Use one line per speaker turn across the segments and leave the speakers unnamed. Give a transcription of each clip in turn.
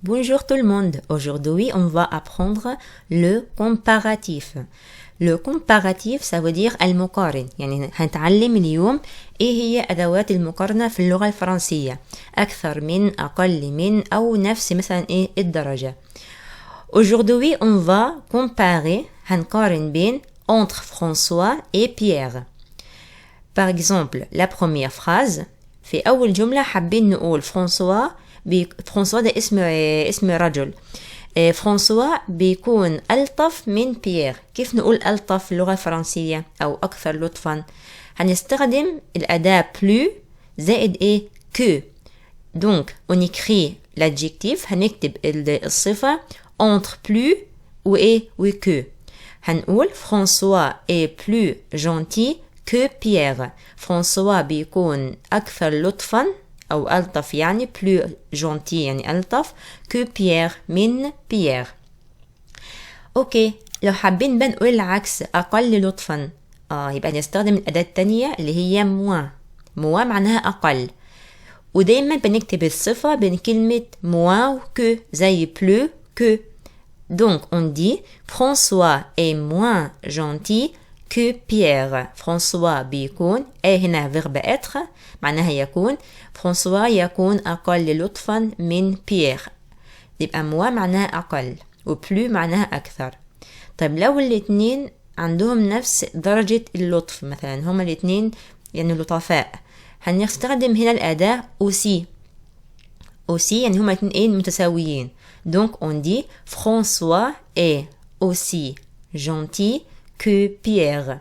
Bonjour tout le monde. Aujourd'hui, on va apprendre le comparatif. Le comparatif, ça veut dire المقارن. يعني هنتعلم اليوم ايه هي ادوات المقارنة في اللغة الفرنسية. اكثر من، اقل من، او نفس مثلا ايه الدرجة. Aujourd'hui, on va comparer, هنقارن بين entre François et Pierre. Par exemple, la première phrase, في أول جملة حابين نقول فرانسوا ده اسم رجل. فرانسوا بيكون ألطف من بيير. كيف نقول ألطف في اللغة الفرنسية أو أكثر لطفا؟ هنستخدم الأداة plus زائد إيه que. Donc on écrit l'adjectif، هنكتب الصفة entre plus و إيه و que. هنقول فرانسوا est plus gentil que Pierre. فرانسوا بيكون أكثر لطفا أو ألطف، يعني plus gentil يعني ألطف que Pierre من بيير. أوكي، لو حابين بنقول العكس أقل لطفا، يبقى نستخدم الأداة التانية اللي هي moins معناها أقل. ودايما بنكتب الصفة بين كلمة moins و que زي plus que. Donc on dit François est moins gentil que Pierre. فرانسوا بيكون هنا verbe être معناها يكون. فرانسوا يكون أقل لطفا من بيير. يبقى موا معناها أقل وبلو معناها أكثر. طيب لو الاتنين عندهم نفس درجة اللطف، مثلا هما الاتنين يعني لطفاء، هنستخدم هنا الأداة aussi يعني هما الاتنين متساويين. Donc on dit François est aussi gentil que Pierre.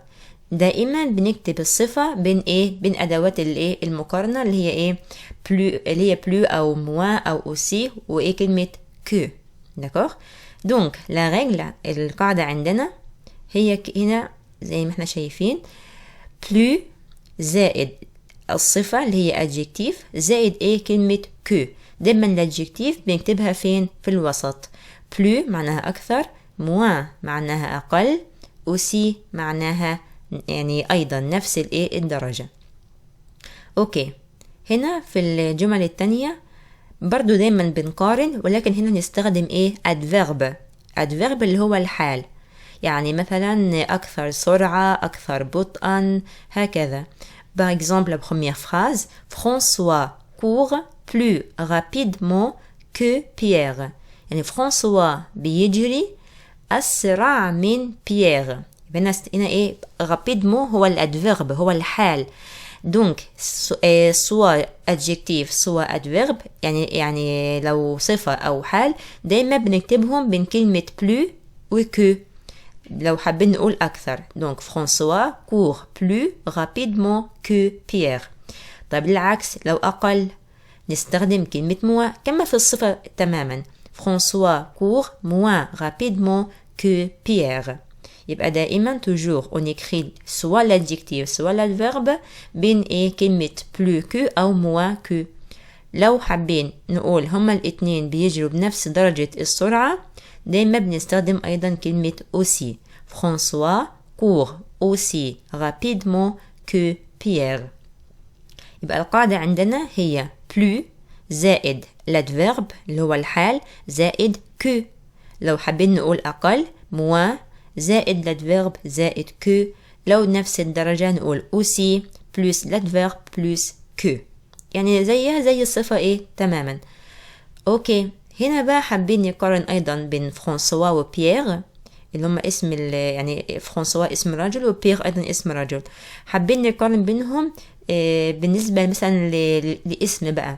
دائما بنكتب الصفة بين بين أدوات المقارنة اللي هي اللي هي plus أو moins أو aussi و كلمة que. d'accord. donc la règle، القاعدة عندنا هي هنا زي ما احنا شايفين plus زائد الصفة اللي هي adjectif زائد كلمة que. دايما الادجكتيف بنكتبها فين؟ في الوسط. plus معناها أكثر، moins معناها أقل، aussi معناها يعني أيضا نفس الدرجة. أوكي، هنا في الجمل التانية برضو دايما بنقارن، ولكن هنا نستخدم adverb اللي هو الحال. يعني مثلا أكثر سرعة، أكثر بطئا، هكذا. Par exemple, la première phrase François court plus rapidement que Pierre. يعني فرانسوا بيجري أسرع من بيير. هنا rapidement هو الادفيرب، هو الحال. donc soit adjectif soit adverb، يعني لو صفة أو حال دايما بنكتبهم بين كلمة plus و que لو حابين نقول أكثر. donc فرانسوا court plus rapidement que Pierre. طيب العكس، لو أقل نستخدم كلمة moins كما في الصفة تماما. فرانسوا court moins rapidement que Pierre. يبقى دائما toujours on écrit soit l'adjectif soit l'adverbe بين كلمة plus que أو moins que. لو حابين نقول هما الاتنين بيجروا بنفس درجة السرعة دائما بنستخدم أيضا كلمة aussi. François court aussi rapidement que Pierre. يبقى القاعدة عندنا هي plus زائد l'adverbe اللي هو الحال زائد que. لو حابين نقول أقل moins زائد l'adverbe زائد que. لو نفس الدرجة نقول aussi plus l'adverbe plus que. يعني زيها زي الصفة تماما. أوكي، هنا بقى حابين نقارن أيضا بين فرانسوا وبيير اللي هم اسم يعني فرانسوا اسم رجل وبيير أيضا اسم رجل. حابين نقارن بينهم بالنسبة مثلا لاسم بقى.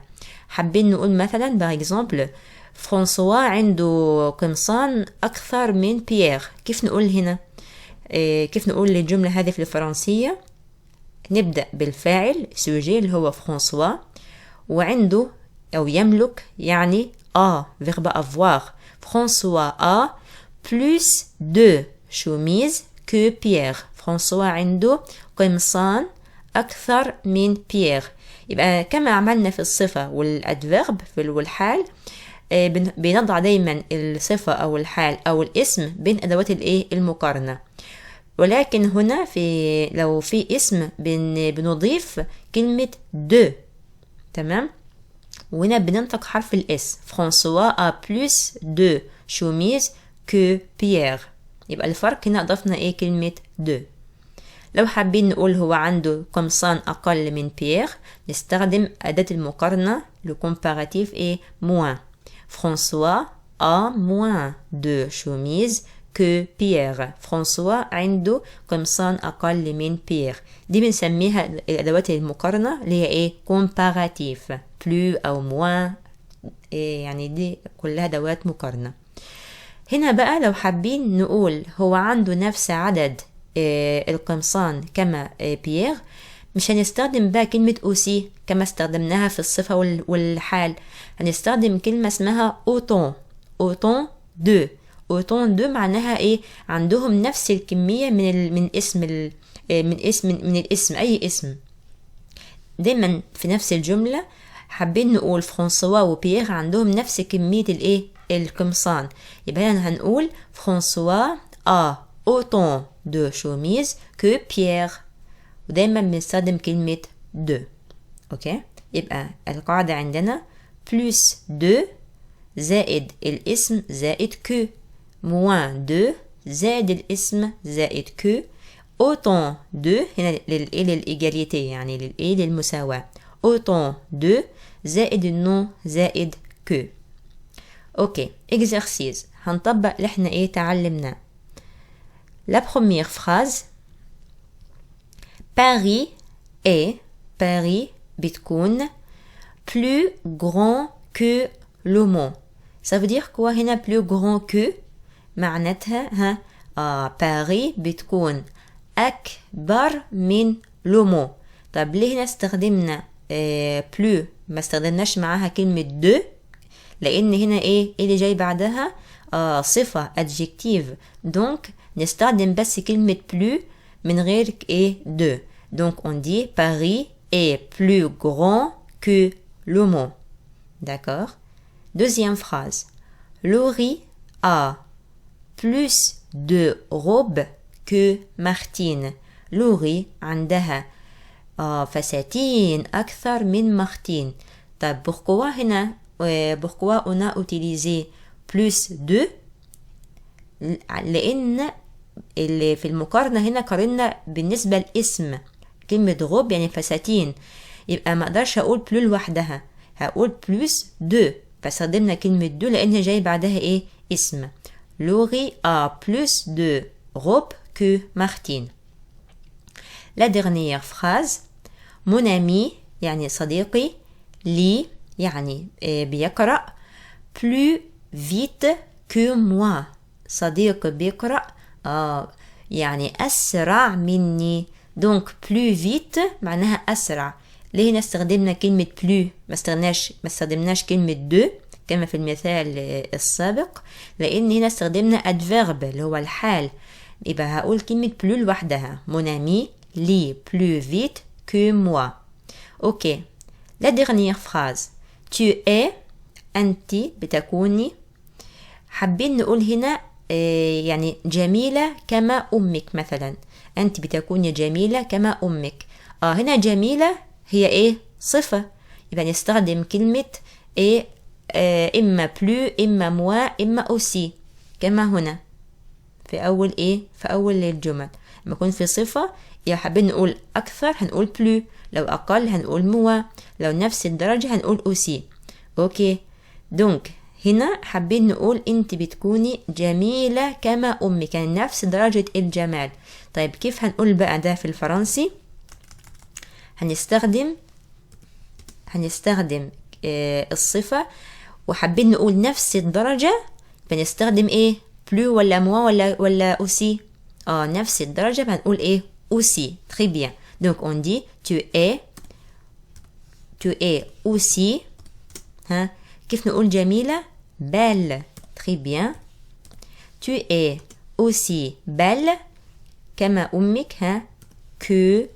حابين نقول مثلا par exemple فرانسوا عنده قمصان أكثر من بيير. كيف نقول هنا؟ كيف نقول الجملة هذه في الفرنسية؟ نبدأ بالفاعل سوجي اللي هو فرانسوا، وعنده أو يملك يعني verbe avoir. فرانسوا plus de chemises que Pierre. فرانسوا عنده قمصان أكثر من بيير. يبقى كما عملنا في الصفة والأدفيرب في والحال بنضع دايما الصفة أو الحال أو الاسم بين أدوات المقارنة. ولكن هنا لو في اسم بنضيف كلمة de. تمام. وهنا بننطق حرف الاس. فرانسوا a plus de chemises que Pierre. يبقى الفرق هنا أضفنا ايه كلمة de. لو حابين نقول هو عنده قمصان أقل من بيير نستخدم أداة المقارنة le comparatif ايه moins. فرانسوا a moins de chemises que Pierre. فرانسوا عنده قمصان أقل من بيير. دي بنسميها الأدوات المقارنة اللي هي ايه comparatif plus أو moins. يعني دي كلها أدوات مقارنة. هنا بقى لو حابين نقول هو عنده نفس عدد القمصان كما بيير مش هنستخدم بقى كلمة أوسي كما استخدمناها في الصفة والحال. هنستخدم كلمة اسمها autant. autant de. autant de معناها ايه عندهم نفس الكمية من الاسم أي اسم. دايما في نفس الجملة حابين نقول فرانسوا وبيير عندهم نفس كمية الايه القمصان. يبقى هنقول فرانسوا a autant de chemises que Pierre. ودايما بنستخدم كلمة de. اوكي يبقى القاعدة عندنا plus de زائد الاسم زائد que moins de زائد الاسم زائد que autant de هنا للإيجاليتي يعني للمساواة. autant de زائد النون زائد que. اوكي exercice هنطبق اللي احنا ايه تعلمناه. La première phrase Paris بتكون plus grand que le Mans. Ça veut dire quoi هنا plus grand que معناتها Paris بتكون أكبر من le Mans. طب ليه هنا استخدمنا plus ما استخدمناش معاها كلمة de لأن هنا ايه اللي جاي بعدها صفة adjective donc نستخدم بس كلمة plus من غير ايه de. donc on dit Paris est plus grand que le Mans. D'accord. Deuxième phrase. Laurie a plus de robes que Martine. Laurie عندها فساتين أكثر من مارتين. طيب pourquoi هنا pourquoi on a utilisé plus de لأن اللي في المقارنة هنا قارنا بالنسبة لاسم كلمة غوب يعني فساتين. يبقى ما اقدرش اقول بلو لوحدها هقول بلوس دو فاستخدمنا كلمة دو لأن جاي بعدها ايه اسم. Laurie a plus de robes que Martine. La dernière phrase. Mon ami يعني صديقي لي يعني بيقرأ plus vite que moi. صديق بيقرأ يعني أسرع مني. donc plus vite معناها أسرع. ليه هنا استخدمنا كلمة plus ما استخدمناش كلمة de كما في المثال السابق لأن هنا استخدمنا adverb اللي هو الحال. يبقى هقول كلمة plus لوحدها. mon ami lit plus vite que moi. ok. la dernière phrase. tu es أنت بتكوني. حابين نقول هنا يعني جميلة كما أمك مثلا. أنت بتكوني جميلة كما أمك. هنا جميلة هي إيه صفة. يبقى نستخدم كلمة إيه إما بلو إما موا إما أوسي كما هنا في أول إيه في أول الجمل. لما يكون في صفة يا حابين نقول أكثر هنقول بلو. لو أقل هنقول موا. لو نفس الدرجة هنقول أوسي. أوكي. دونك هنا حابين نقول انت بتكوني جميلة كما أمك يعني نفس درجة الجمال. طيب كيف هنقول بقى ده في الفرنسي؟ هنستخدم الصفة وحابين نقول نفس الدرجة بنستخدم ايه بلو ولا موا ولا أوسي. نفس الدرجة بنقول ايه أوسي. très bien. donc on dit tu es aussi. كيف نقول جميلة belle. très bien. tu es aussi belle كما أمك que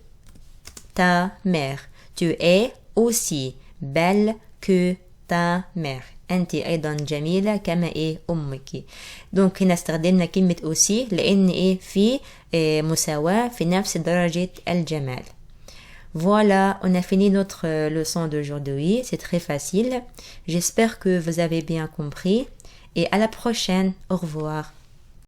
ta mère. tu es aussi belle que ta mère. أنت أيضا جميلة كما إيه أمك. دونك هنا استخدمنا كلمة aussi لأن إيه في مساواة في نفس درجة الجمال. Voilà, on a fini notre leçon d'aujourd'hui. C'est très facile. J'espère que vous avez bien compris. Et à la prochaine. Au revoir.